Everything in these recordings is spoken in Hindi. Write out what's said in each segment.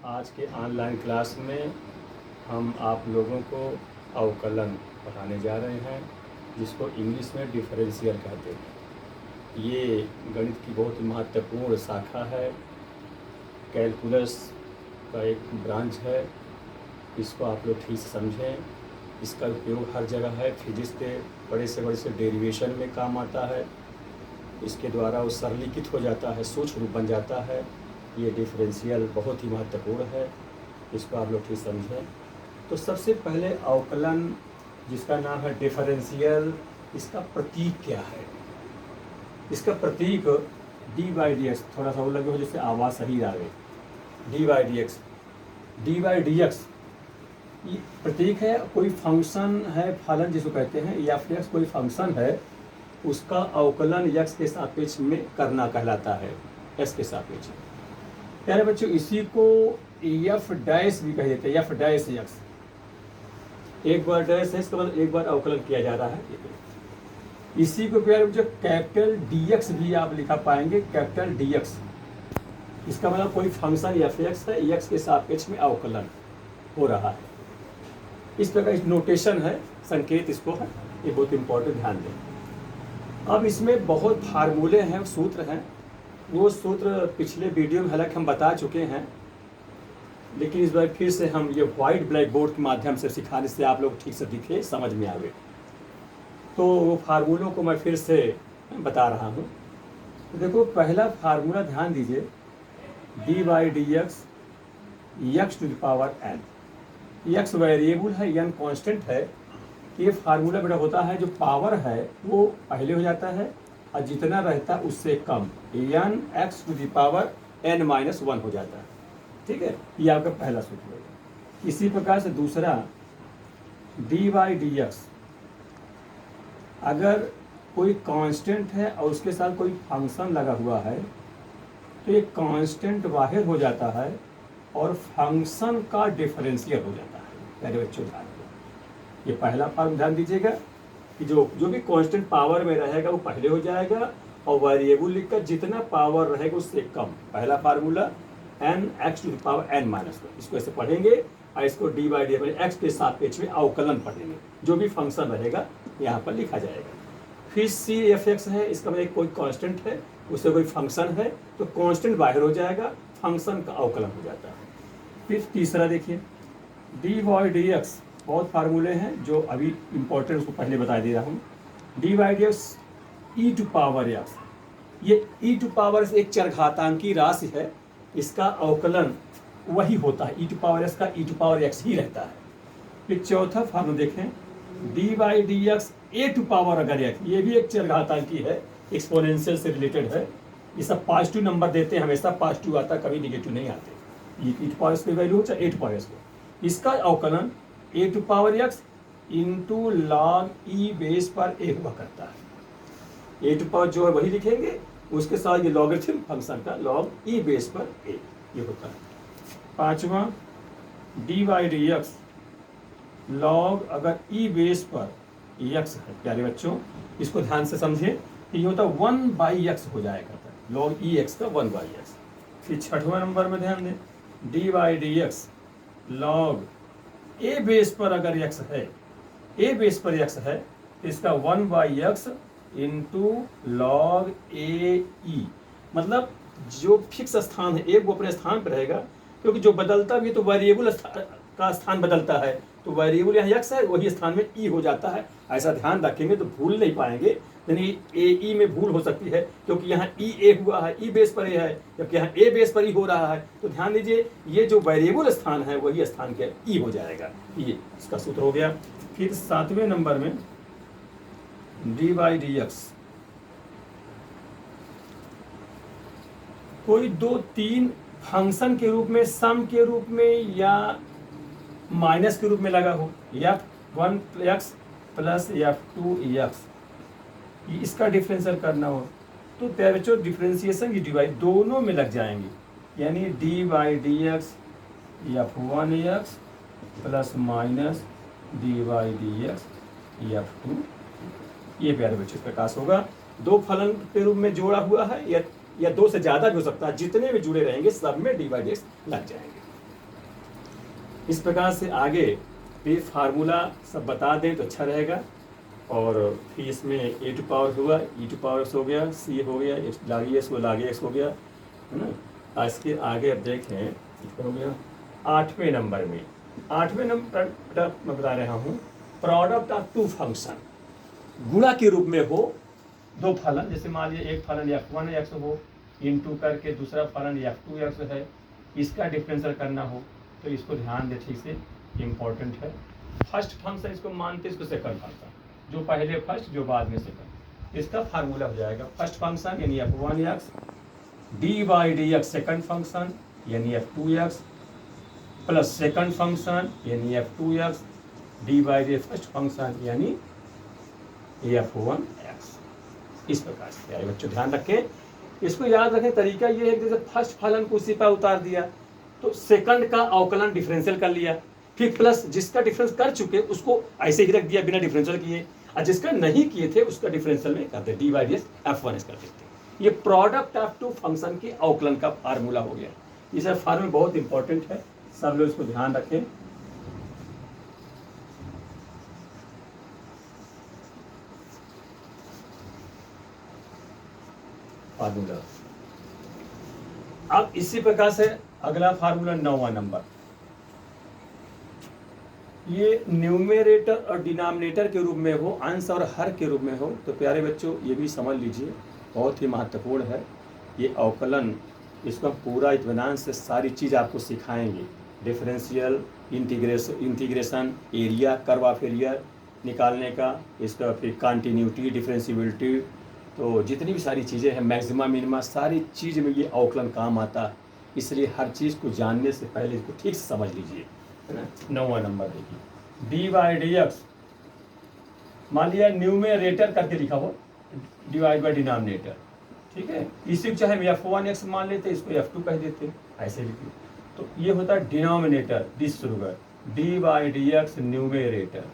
आज के ऑनलाइन क्लास में हम आप लोगों को अवकलन पढ़ाने जा रहे हैं, जिसको इंग्लिश में डिफरेंशियल कहते हैं। ये गणित की बहुत महत्वपूर्ण शाखा है, कैलकुलस का एक ब्रांच है। इसको आप लोग ठीक से समझें। इसका उपयोग हर जगह है। फिजिक्स के बड़े से डेरिवेशन में काम आता है। इसके द्वारा वो सरलीकृत हो जाता है, सूक्ष्म रूप बन जाता है। ये डिफरेंशियल बहुत ही महत्वपूर्ण है, इसको आप लोग ठीक समझें। तो सबसे पहले अवकलन, जिसका नाम है डिफरेंशियल, इसका प्रतीक क्या है? इसका प्रतीक dy/dx, थोड़ा सा वो लगे हो जैसे आवाज़ सही आवे, dy/dx। dy/dx ये प्रतीक है। कोई फंक्शन है, फलन जिसको कहते हैं, या फिर कोई फंक्शन है, उसका अवकलन x के सापेक्ष में करना कहलाता है, x के सापेक्ष। प्यारे बच्चों, इसी को f डैश भी कह देते हैं, f डैश x। एक बार डैश है, इसका मतलब एक बार अवकलन किया जा रहा है। इसी को प्यारे बच्चों कैपिटल dx भी आप लिखा पाएंगे, कैपिटल dx। इसका मतलब कोई फंक्शन f(x) है, x के सापेक्ष में अवकलन हो रहा है। इस प्रकार इस नोटेशन है, संकेत इसको है, ये बहुत इंपॉर्टेंट, ध्यान दें। अब इसमें बहुत फार्मूले हैं, सूत्र हैं। वो सूत्र पिछले वीडियो में हालांकि हम बता चुके हैं, लेकिन इस बार फिर से हम ये व्हाइट ब्लैक बोर्ड के माध्यम से सिखाने से आप लोग ठीक से दिखे, समझ में आवे। तो वो फार्मूलों को मैं फिर से बता रहा हूँ। तो देखो, पहला फार्मूला ध्यान दीजिए, dy/dx x⁴n। x वेरिएबल है, n कांस्टेंट है। ये फार्मूला बेटा होता है, जो पावर है वो पहले हो जाता है और जितना रहता है उससे कम, n x⁴n-1 हो जाता है। ठीक है, ये आपका पहला सूत्र है। इसी प्रकार से दूसरा dy/dx, अगर कोई कांस्टेंट है और उसके साथ कोई फंक्शन लगा हुआ है, तो ये कांस्टेंट बाहर हो जाता है और फंक्शन का डिफरेंशियल हो जाता है। प्यारे बच्चों, ध्यान दो, ये पहला फॉर्म ध्यान दीजिएगा कि जो भी कांस्टेंट पावर में रहेगा वो पहले हो जाएगा, और वेरिएबल लिखकर जितना पावर रहेगा उससे कम। पहला फार्मूला n x⁴n-1, इसको ऐसे पढ़ेंगे और इसको dy/dx x के सापेक्ष में अवकलन पढ़ेंगे। जो भी फंक्शन रहेगा यहाँ पर लिखा जाएगा। फिर c(f(x) है, इसका मतलब कोई कांस्टेंट है, उससे कोई फंक्शन है, तो कांस्टेंट बाहर हो जाएगा, फंक्शन का अवकलन हो जाता है। फिर तीसरा देखिए, dy/dx, बहुत फार्मूले हैं जो अभी इम्पोर्टेंट, उसको पहले बता दे रहा हूँ। dy/dx e⁴x, ये e⁴x एक चरघातांकी राशि है, इसका अवकलन वही होता है, e⁴x का e⁴x ही रहता है। फिर चौथा फार्मूला देखें, dy/dx a⁴x, ये भी एक चरघातांकी है, एक्सपोनेंशियल से रिलेटेड है। ये सब पॉजिटिव नंबर देते हैं, हमेशा पॉजिटिव आता, कभी निगेटिव नहीं आते। ये e⁴x की वैल्यू हो चाहे a⁴x को, इसका अवकलन a⁴x into log e base पर a हुआ करता है। a⁴ जो है वही लिखेंगे, उसके साथ ये लॉगरिथम फंक्शन का लॉग e बेस पर a ये होता है। पांचवा dy/dx लॉग, अगर e बेस पर x है, प्यारे बच्चों इसको ध्यान से समझें, ये होता 1/x हो जाया करता है, लॉग ex का 1/x। फिर छठवां नंबर में ध्यान दें, dy/dx लॉग a बेस पर अगर x है, a बेस पर x है, तो इसका 1/x इंटू लॉग ae, मतलब जो फिक्स स्थान है एक वो अपने स्थान पर रहेगा, क्योंकि जो बदलता भी है तो वेरिएबल का स्थान बदलता है, तो वेरिएबल यहाँ x है, वही स्थान में e हो जाता है। ऐसा ध्यान रखेंगे तो भूल नहीं पाएंगे, यानी ae में भूल हो सकती है, क्योंकि यहाँ e हुआ है, e बेस पर a है, जबकि यहाँ a बेस पर e हो रहा है। तो ध्यान दीजिए, ये जो वेरिएबल स्थान है वही स्थान के e हो जाएगा। ये इसका सूत्र हो गया। फिर सातवें नंबर में dy/dx, कोई 2-3 फंक्शन के रूप में, सम के रूप में या माइनस के रूप में लगा हो, f1x प्लस f2x, इसका डिफरेंशियल करना हो, तो प्यारे बच्चों डिफरेंशिएशन की डिवाइड दोनों में लग जाएंगे, यानी dy/dx f1x plus minus dy/dx f2, ये प्यारे बच्चों प्रकाश होगा। दो फलन के रूप में जोड़ा हुआ है, या दो से ज़्यादा भी हो सकता है, जितने भी जुड़े रहेंगे सब में dy/dx लग जाएंगे। इस प्रकार से आगे ये फार्मूला सब बता दें तो अच्छा रहेगा। और फिर इसमें ए टू पावर हुआ, ई टू पावर हो गया, सी हो गया, एक्स लागे एक्स वो लागे एक्स हो गया, है ना। इसके आगे अब देखें हो गया 8वें नंबर में। 8वें नंबर मैं बता रहा हूँ प्रोडक्ट ऑफ टू फंक्शन, गुणा के रूप में हो दो फलन, जैसे मान लीजिए एक फलन f1x हो इनटू करके दूसरा फलन f2x है, इसका डिफरेंशियल करना हो तो इसको ध्यान दे ठीक से, इम्पोर्टेंट है। फर्स्ट फंक्शन इसको मानते इसको सेकंड फंक्शन, जो पहले फर्स्ट जो बाद में सेकंड, इसका फार्मूला हो जाएगा फर्स्ट फंक्शन यानी f1x D by D x second function यानी f2x प्लस सेकंड फंक्शन यानी f2x D by D first function यानी f1x। इस प्रकार से यार बच्चों ध्यान रखें, इसको याद रखें। तरीका ये है कि जैसे फर्स्ट फलन को उसी पर उतार दिया तो सेकंड का अवकलन डिफरेंशियल कर लिया, फिर प्लस जिसका डिफरेंस कर चुके उसको ऐसे ही रख दिया बिना डिफरेंशियल किए, और जिसका नहीं किए थे उसका डिफरेंशियल में करते D by D x f1x कर देते। ये प्रोडक्ट ऑफ टू फंक्शन के अवकलन का फार्मूला हो गया। ये सब फार्मूला बहुत इंपॉर्टेंट है, सब लोग इसको ध्यान रखें। फार्मूला अब इसी प्रकार से अगला फार्मूला 9वां नंबर, ये न्यूमेरेटर और डिनोमिनेटर के रूप में हो, अंश और हर के रूप में हो, तो प्यारे बच्चों ये भी समझ लीजिए, बहुत ही महत्वपूर्ण है ये अवकलन। इसको पूरा इत्मीनान से सारी चीज़ आपको सिखाएंगे, differential, integration, area, curve of area निकालने का, इसका फिर कंटिन्यूटी, डिफरेंशियबिलिटी, तो जितनी भी सारी चीज़ें हैं, मैक्सिमा मिनिमा, सारी चीज़ में ये अवकलन काम आता है। इसलिए हर चीज़ को जानने से पहले इसको ठीक से समझ लीजिए, है ना। 9वां नंबर देखिए, डी बाई डी एक्स, मान लिया न्यूमेरेटर करके लिखा हो, डिवाइड बाई डिनोमिनेटर, ठीक है। इसी को चाहे f1x मान लेते, इसको f2 कह देते, ऐसे लिखिए। तो ये होता है डिनोमिनेटर, डिस शुरू कर, d by D x numerator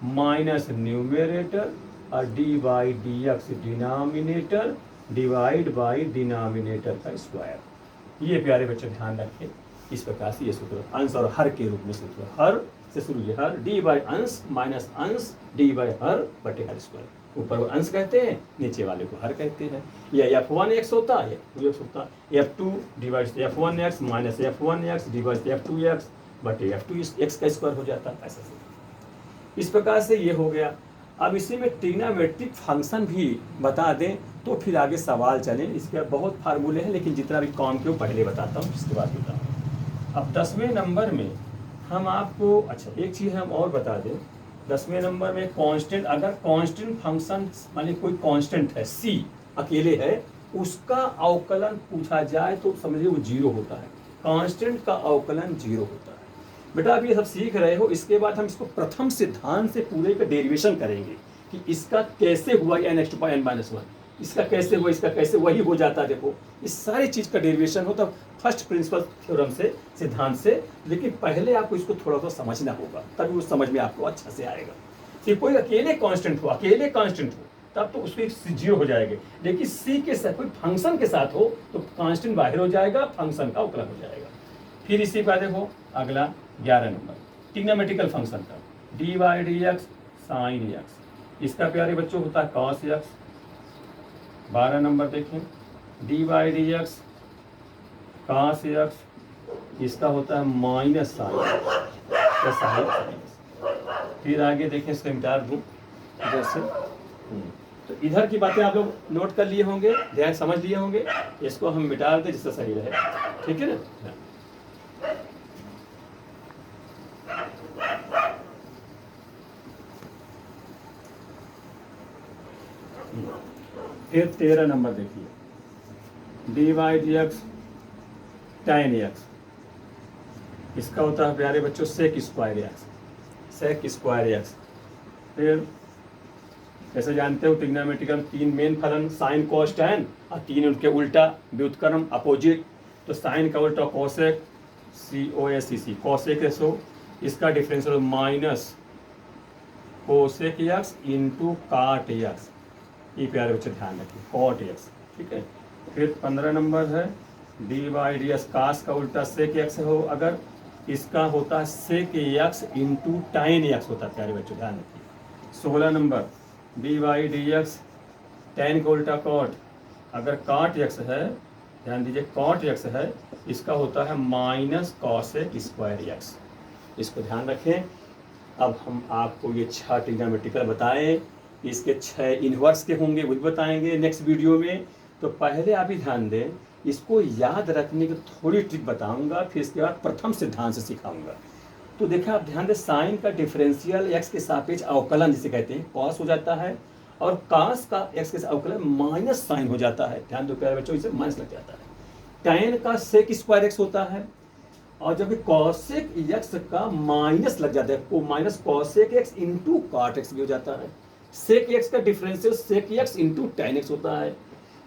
minus numerator और d by D x denominator divide by denominator का स्क्वायर। ये प्यारे बच्चे ध्यान रखें, इस प्रकार से ये सूत्र अंश और हर के रूप में सूत्र, हर से शुरू ये हर, डी बाई अंश माइनस अंश डी बाई हर बटे हर स्क्वायर, ऊपर वो अंश कहते हैं, नीचे वाले को हर कहते हैं। या f1x होता है, f2x होता है, f2 divide f1x minus f1x divide f2x बटे f2x का स्क्वायर हो जाता है, ऐसा से। इस प्रकार से ये हो गया। अब इसी में ट्रिग्नोमेट्रिक फंक्शन भी बता दें तो फिर आगे सवाल चलें। इसके बहुत फार्मूले हैं, लेकिन जितना भी काम के वो पहले बताता हूँ, इसके बाद बताऊँ। अब 10वें नंबर में हम आपको, अच्छा एक चीज़ हम और बता दें, 10वें नंबर में कांस्टेंट, अगर कांस्टेंट फंक्शन मान लीजिए कोई कांस्टेंट है c अकेले है, उसका अवकलन पूछा जाए तो समझिए वो 0 होता है। कांस्टेंट का अवकलन 0 होता है। बेटा आप ये सब सीख रहे हो, इसके बाद हम इसको प्रथम सिद्धांत से पूरे का डेरिवेशन करेंगे कि इसका कैसे हुआ n⁻⁴ n-1, इसका कैसे हुआ, इसका कैसे, वही हो जाता है। देखो इस सारी चीज़ का डेरिवेशन होता फर्स्ट प्रिंसिपल थ्योरम से, सिद्धांत से, लेकिन पहले आपको इसको थोड़ा सा समझना होगा, तभी उस समझ में आपको अच्छा से आएगा। फिर कोई अकेले कांस्टेंट हो, तब तो उसको 0 हो जाएगा, लेकिन सी के साथ कोई फंक्शन के साथ हो तो कांस्टेंट बाहर हो जाएगा, फंक्शन का अवकलन हो जाएगा। फिर इसी का देखो अगला 11 नंबर ट्रिग्नोमेट्रिकल फंक्शन का, D by D x sine x, इसका प्यारे बच्चों होता है कॉस एक्स। 12 नंबर देखें, D by D x cos x, इसका होता है माइनस साइन। फिर आगे देखें, इसका मिटा दूँ जैसे, तो इधर की बातें आप लोग नोट कर लिए होंगे, ध्यान समझ लिए होंगे, इसको हम मिटा दें जिससे सही रहे, ठीक है ना। फिर 13 नंबर देखिए, D by D X tan x, इसका होता है प्यारे बच्चों सेक स्क्वायर एक्स। फिर जैसे जानते हो ट्रिग्नोमेट्रिकल 3 मेन फलन साइन कॉस टैन और 3 उनके उल्टा व्युत्क्रम अपोजिट, तो साइन का उल्टा कोसेक COSEC कोसेक SO, इसका differential minus cosec x into काट एक्स। ये प्यारे बच्चे ध्यान रखिए, कॉट एक्स, ठीक है। फिर 15 नंबर है D by D X, cos का उल्टा सेक एक्स हो अगर, इसका होता है sec X into tan X होता है प्यारे बच्चों, ध्यान रखिए। 16 नंबर D Y D X tan का उल्टा कॉट, अगर काट एक्स है, ध्यान दीजिए कॉट एक्स है, इसका होता है माइनस कॉसेक स्क्वायर एक्स। इसको ध्यान रखें। अब हम आपको ये 6 ट्रिग्नोमेट्रिकल बताएं, इसके 6 इन्वर्स के होंगे वो भी बताएंगे नेक्स्ट वीडियो में। तो पहले आप ही ध्यान दें, इसको याद रखने की थोड़ी ट्रिक बताऊंगा, फिर इसके बाद प्रथम सिद्धांत से सिखाऊंगा। तो देखा आप ध्यान दें, साइन का डिफरेंशियल एक्स के सापेक्ष अवकलन जिसे कहते हैं कॉस हो जाता है, और कास का एक्स के अवकलन माइनस साइन हो जाता है। ध्यान दो प्यारे बच्चों, इसे माइनस लग जाता है। tan का सेक स्क्वायर एक्स होता है, और जब कॉसेक एक्स का माइनस लग जाता है को minus cosec X into cot X भी हो जाता है। सेक एक्स का differential sec X into tan X होता है।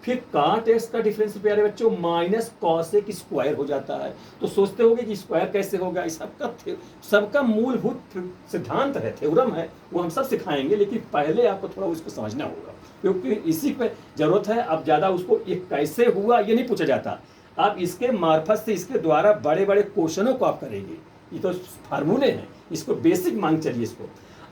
फिर काट एक्स का डिफरेंशियल प्यारे बच्चों माइनस कॉसेक स्क्वायर हो जाता है। तो सोचते होंगे कि स्क्वायर कैसे होगा, इस सबका मूलभूत सिद्धांत है, थ्योरम है, वो हम सब सिखाएंगे, लेकिन पहले आपको थोड़ा उसको समझना होगा, क्योंकि इसी पे जरूरत है। अब ज़्यादा उसको ये कैसे हुआ ये नहीं पूछा जाता, आप इसके मार्फत से, इसके द्वारा बड़े बड़े क्वेश्चनों को आप करेंगे। ये तो फार्मूले हैं, इसको बेसिक मान चलिए इसको।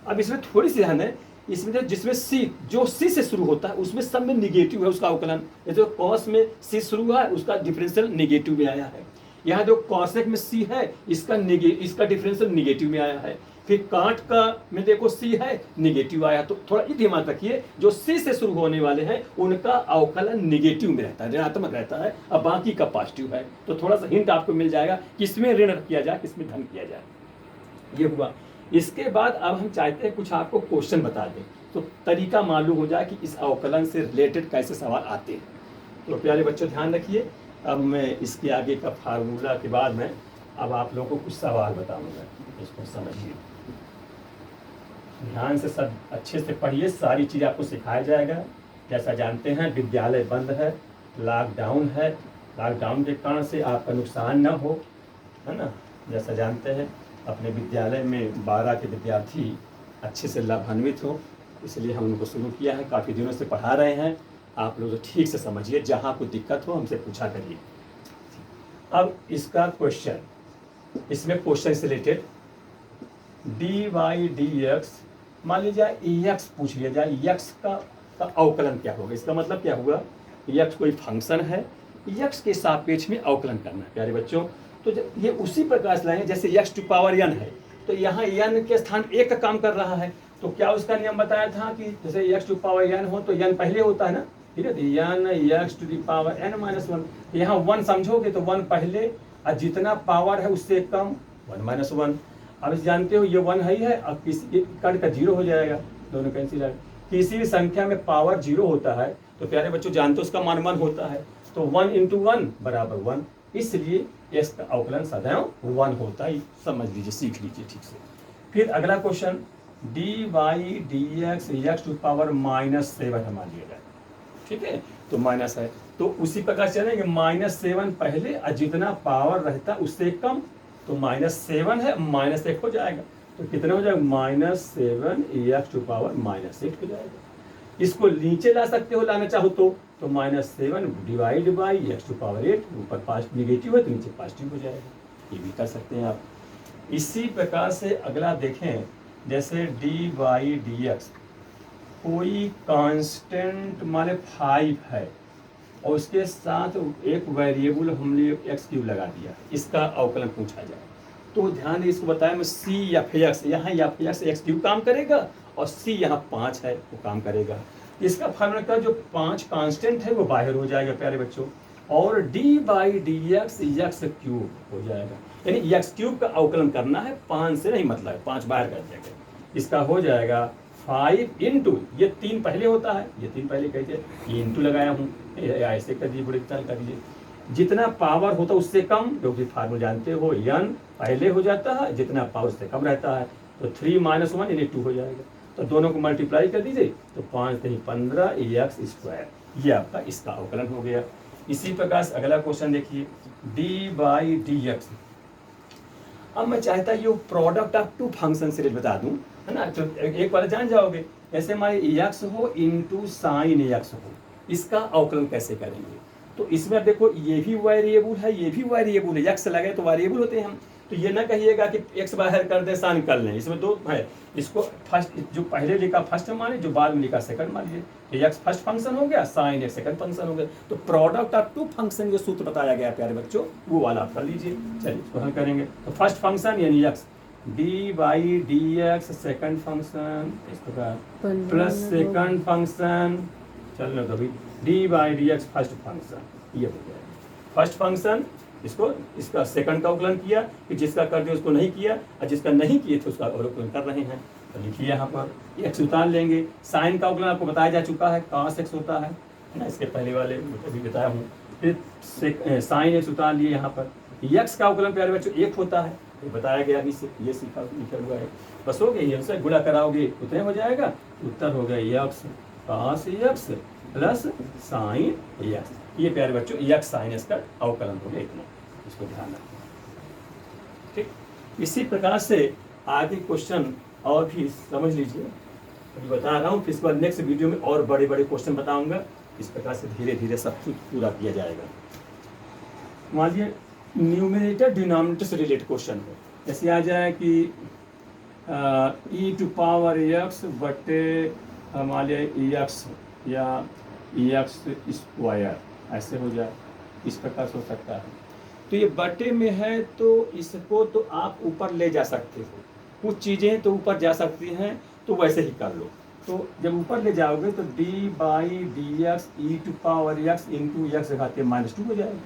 अब इसमें थोड़ी सी ध्यान है, इसमें जिसमें सी, जो सी से शुरू होता है उसमें सब में निगेटिव है उसका अवकलन। जैसे कॉस में सी शुरू हुआ है, उसका डिफरेंशियल निगेटिव में आया है। यहाँ जो कॉसेक में सी है, इसका डिफरेंशियल निगेटिव में आया है। फिर काट का में देखो सी है, निगेटिव आया। तो थोड़ा ये ध्यान रखिए, जो सी से शुरू होने वाले हैं उनका अवकलन निगेटिव में रहता है, ऋणात्मक रहता है, और बाकी का पॉजिटिव है। तो थोड़ा सा हिंट आपको मिल जाएगा किसमें ऋण किया जाए, किसमें धन किया जाए। ये हुआ। इसके बाद अब हम चाहते हैं कुछ आपको क्वेश्चन बता दें, तो तरीका मालूम हो जाए कि इस अवकलन से रिलेटेड कैसे सवाल आते हैं। तो प्यारे बच्चों ध्यान रखिए, अब मैं इसके आगे का फार्मूला के बाद में अब आप लोगों को कुछ सवाल बताऊंगा, इसको समझिए ध्यान से, सब अच्छे से पढ़िए, सारी चीज़ आपको सिखाया जाएगा। जैसा जानते हैं विद्यालय बंद है, लॉकडाउन है, लॉकडाउन के कारण से आपका नुकसान न हो, है ना। जैसा जानते हैं अपने विद्यालय में 12 के विद्यार्थी अच्छे से लाभान्वित हो, इसलिए हम उनको शुरू किया है, काफ़ी दिनों से पढ़ा रहे हैं। आप लोग ठीक से समझिए, जहाँ कोई दिक्कत हो हमसे पूछा करिए। अब इसका क्वेश्चन, इसमें क्वेश्चन से related D Y D X, मान लीजिए एक्स पूछ लिया जाए, एक्स का अवकलन क्या होगा। इसका मतलब क्या हुआ, एक्स कोई फंक्शन है, एक्स के सापेक्ष में अवकलन करना है प्यारे बच्चों। तो ये उसी प्रकार से लाएंगे जैसे एक्स टू पावर n है, तो यहाँ n के स्थान 1 का काम कर रहा है। तो क्या उसका नियम बताया था कि जैसे एक्स टू पावर n हो तो n पहले होता है ना, ठीक है। तो n X to the power n minus 1, यहाँ 1 समझोगे तो 1 पहले, और जितना पावर है उससे कम 1 माइनस 1। अब जानते हो ये 1 है ही है, अब किसी कट का 0 हो जाएगा, दोनों कैंसिल है। किसी भी संख्या में पावर 0 होता है तो प्यारे बच्चों जानते हो उसका मान 1 होता है, तो 1 इंटू 1 बराबर 1, इसलिए इसका अवकलन सदैव 1 होता है। समझ लीजिए, सीख लीजिए ठीक से। फिर अगला question D Y D X X to power -7 है मान लिया जाए, ठीक है। तो माइनस है, तो उसी प्रकार चलेंगे, -7 पहले, और जितना पावर रहता उससे कम, तो -7 है, -1 हो जाएगा। तो कितना हो जाएगा, -7 एक्स टू पावर -8 हो जाएगा। इसको नीचे ला सकते हो, लाना चाहो तो -7 divide by X to power 8, ऊपर निगेटिव है तो नीचे पॉजिटिव हो जाएगा, ये भी कर सकते हैं आप। इसी प्रकार से अगला देखें, जैसे डी वाई डी एक्स, कोई कांस्टेंट माने 5 है और उसके साथ एक वेरिएबल हमने x³ लगा दिया, इसका अवकलन पूछा जाए तो ध्यान इसको बताया मैं, c या फिर x, यहाँ या फिर x³ काम करेगा और c यहाँ 5 है वो काम करेगा। इसका फार्मूला का जो 5 कांस्टेंट है वो बाहर हो जाएगा प्यारे बच्चों, और d by D x x³ हो जाएगा। यानी x³ का अवकलन करना है, 5 से नहीं मतलब है, 5 बाहर कर जाएगा। इसका हो जाएगा 5 इंटू, ये 3 पहले होता है, ये 3 पहले कहते हैं, ये इंटू लगाया हूँ, ऐसे कर दीजिए, बड़े चाल कर दीजिए। जितना पावर होता है उससे कम, क्योंकि फार्मूला जानते हो n पहले हो जाता है, जितना पावर उससे कम रहता है, तो 3 - 1 यानी 2 हो जाएगा। तो दोनों को मल्टीप्लाई कर दीजिए, तो 5 × 15 x², ये आपका इसका अवकलन हो गया। इसी प्रकार से अगला क्वेश्चन देखिए, डी बाई डी एक्स। अब मैं चाहता ये प्रोडक्ट ऑफ 2 फंक्शन से बता दूं, है ना, तो एक बार जान जाओगे। जैसे हमारे x हो इंटू साइन x हो, इसका अवकलन कैसे करेंगे। तो इसमें देखो ये भी वेरिएबल है, ये भी वेरिएबल है, x लगे तो वेरिएबल होते हैं हम, तो ये ना कहिएगा कि एक्स बाहर कर दे साइन कर लें, इसमें दो है। इसको फर्स्ट जो पहले लिखा फर्स्ट मान लीजिए, जो बाद में लिखा सेकंड मान लीजिए। ये एक्स फर्स्ट फंक्शन हो गया, साइन एक्स सेकंड फंक्शन हो गया। तो प्रोडक्ट ऑफ टू फंक्शन जो सूत्र बताया गया प्यारे बच्चों, वो वाला आप कर लीजिए। चलिए इसको हल करेंगे। तो फर्स्ट फंक्शन यानी x D by D x second function, इस प्रकार प्लस सेकंड फंक्शन, चलो तो भाई D by D x first function, ये हो गया फर्स्ट फंक्शन। इसको इसका सेकंड का अवकलन किया, कि जिसका कर दिया उसको नहीं किया, और जिसका नहीं किए थे उसका अवकलन कर रहे हैं। तो लिखिए यहाँ पर एक्स उतार लेंगे। साइन का अवकलन आपको बताया जा चुका है, cos एक्स होता है ना, इसके पहले वाले अभी बताया हूँ। फिर साइन एक्स उतार लिए यहाँ पर। एक्स का अवकलन प्यारे बच्चों एक होता है, ये बताया गया अभी से, ये सीखा लिखा हुआ है। बस हो गया, हमसे गुणा कराओगे उतने हो जाएगा, उत्तर हो गया x cos x plus sine x. ये प्यारे बच्चों एक्स साइन एक्स का अवकलन हो गया इतना, इसको ध्यान रखना। ठीक, इसी प्रकार से आगे क्वेश्चन और भी समझ लीजिए, अभी बता रहा हूँ। फिर इसके बाद नेक्स्ट वीडियो में और बड़े बड़े क्वेश्चन बताऊंगा। इस प्रकार से धीरे धीरे सब कुछ पूरा किया जाएगा। मान लीजिए न्यूमरेटर डिनोमिनेटर से रिलेटेड क्वेश्चन हो, जैसे आ जाए कि ई टू पावर एक्स बटे मान लीजिए एक्स या एक्स स्क्वायर, ऐसे हो जाए, इस प्रकार से हो सकता है। तो ये बटे में है, तो इसको तो आप ऊपर ले जा सकते हो, कुछ चीज़ें तो ऊपर जा सकती हैं, तो वैसे ही कर लो। तो जब ऊपर ले जाओगे तो d by D x e to power x into x घाते -2 हो जाएगा,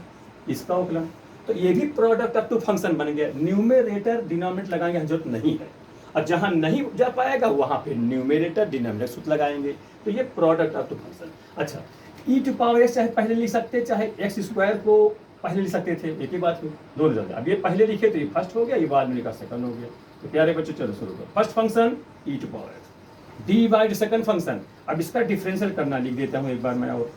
इसका अवकलन। तो ये भी प्रोडक्ट ऑफ टू फंक्शन बन गया। न्यूमरेटर डिनोमिनेटर लगाएंगे जरूरत नहीं है, और जहाँ नहीं जा पाएगा वहाँ पे न्यूमरेटर डिनोमिनेटर सूत्र लगाएंगे। तो ये प्रोडक्ट ऑफ टू फंक्शन। अच्छा, ई टू पावर एक्स चाहे पहले लिख सकते, चाहे एक्स स्क्वायर को पहले लिख सकते थे, एक ही बात हुई, दोनों जगह। अब ये पहले लिखे तो ये फर्स्ट हो गया, ये बाद में लिखा सेकंड हो गया। तो प्यारे बच्चों चलो शुरू करो। First function E to power X D by second function. अब इसका डिफरेंशियल करना लिख देता हूँ एक बार मैं, और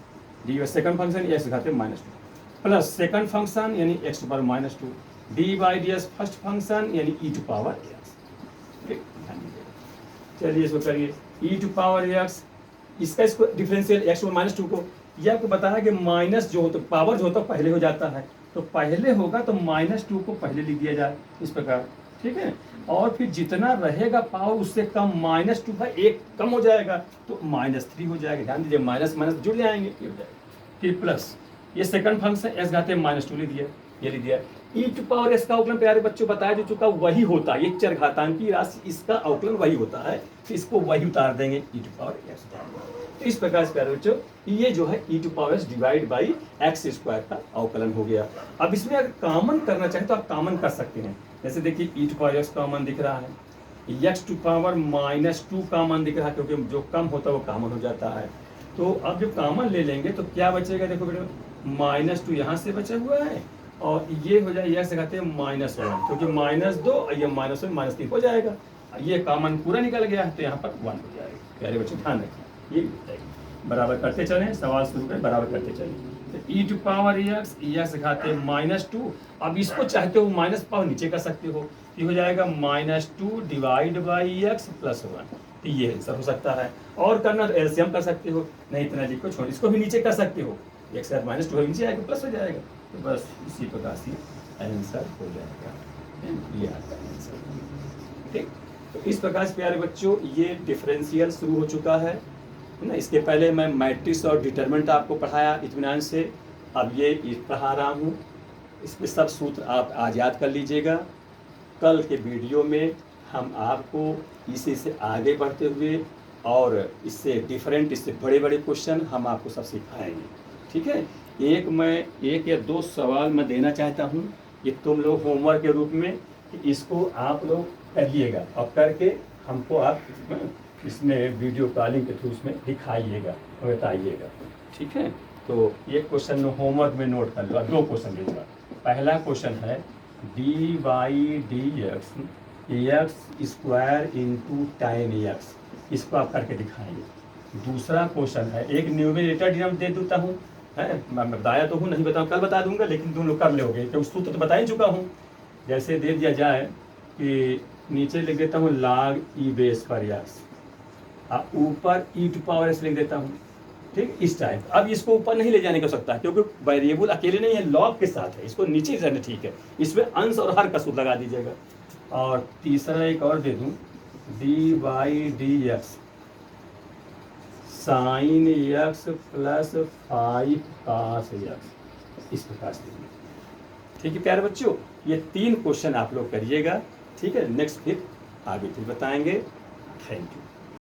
डी सेकंड फंक्शन एक्स घाते -2 प्लस सेकंड फंक्शन यानी x to power -2 d by D x first function यानी ई टू पावर एक्स। चलिए इसको करिए ई टू पावर एक्स, इसको डिफरेंशियल एक्स टू -2 को, यह आपको बताया कि माइनस जो होता पावर जो होता पहले हो जाता है, तो पहले होगा तो -2 को पहले लिख दिया जाए इस प्रकार। ठीक है, और फिर जितना रहेगा पावर उससे कम -2 का एक कम हो जाएगा, तो -3 हो जाएगा। ध्यान दीजिए माइनस माइनस जुड़ जाएंगे, ये हो जाएगा। फिर प्लस ये सेकंड फंक्शन एक्स घाते -2 लिख दिया, ये लिख दिया। ई टू पावर एक्स का अवकलन प्यारे बच्चों बताया जो चुका वही होता है, एक चरघातांकी राशि, इसका अवकलन वही होता है, तो इसको वही उतार देंगे ई टू पावर एक्स। तो इस प्रकार से प्यारे बच्चों ये जो है e to power x divide by x square का अवकलन हो गया। अब इसमें अगर कॉमन करना चाहे तो आप कॉमन कर सकते हैं। जैसे देखिए ई टू पावर एक्स कॉमन दिख रहा है, एक्स टू पावर -2 कॉमन दिख रहा है, क्योंकि जो कम होता है वो कॉमन हो जाता है। तो अब जब कॉमन ले लेंगे तो क्या बचेगा, देखो बेटा -2 यहाँ से बचा हुआ है, और ये हो जाए एक्स कहते हैं -1, क्योंकि -2 और ये -1 -3 हो जाएगा। ये कॉमन पूरा निकल गया है, तो यहाँ पर 1 हो जाएगा। प्यारे बच्चों ध्यान रखिए, ये बराबर करते चलें, सवाल शुरू करें, बराबर करते चलें। तो ई टू पावर एक्स घाते -2, अब इसको चाहते हो माइनस पावर नीचे कर सकते हो, ये हो जाएगा -2 डिवाइड बाई एक्स प्लस 1। तो ये आंसर हो सकता है। और करना तो एलसीएम कर सकते हो, नहीं इतना लिखो छोड़, इसको भी नीचे कर सकते हो, एक्स -2 नीचे आएगा प्लस हो जाएगा, तो बस इसी प्रकार से आंसर हो जाएगा, ये आता है आंसर। ठीक, तो इस प्रकार से प्यारे बच्चों ये डिफरेंशियल शुरू हो चुका है ना। इसके पहले मैं मैट्रिक्स और डिटरमिनेंट आपको पढ़ाया इत्मीनान से, अब ये पढ़ा रहा हूँ। इसमें सब सूत्र आप आज याद कर लीजिएगा। कल के वीडियो में हम आपको इसी से आगे बढ़ते हुए और इससे डिफरेंट, इससे बड़े बड़े क्वेश्चन हम आपको सब सिखाएंगे। ठीक है, एक या दो सवाल मैं देना चाहता हूँ, ये तुम लोग होमवर्क के रूप में, कि इसको आप लोग करिएगा और करके हमको आप इसमें वीडियो कॉलिंग के थ्रू उसमें दिखाइएगा और बताइएगा। ठीक है, तो ये क्वेश्चन होमवर्क में नोट कर लो। 2 क्वेश्चन दूंगा। पहला क्वेश्चन है D by D x square into tan x, इसको आप करके दिखाएंगे। दूसरा क्वेश्चन है, एक न्यूमरेटर डिनोमिनेटर दे देता हूँ, है मैं बताया तो हूँ, नहीं बताऊँ कल बता दूंगा, लेकिन तुम लोग कर लोगे क्योंकि सूत्र तो बता ही चुका हूँ। जैसे दे दिया जाए कि नीचे लिख देता हूँ log e बेस पर एक्स, ऊपर ई टू पावर एक्स लिख देता हूँ, ठीक, इस टाइप। अब इसको ऊपर नहीं ले जाने की आवश्यकता क्योंकि वेरिएबल अकेले नहीं है, लॉग के साथ है, इसको नीचे रहना ठीक है। इसमें अंश और हर का सूत्र लगा दीजिएगा। और तीसरा एक और दे दूं, D by D x sine x plus 5 cos x, इस प्रकार से। ठीक है प्यारे बच्चों, ये 3 क्वेश्चन आप लोग करिएगा। ठीक है, नेक्स्ट फिर आगे फिर बताएंगे। Thank you.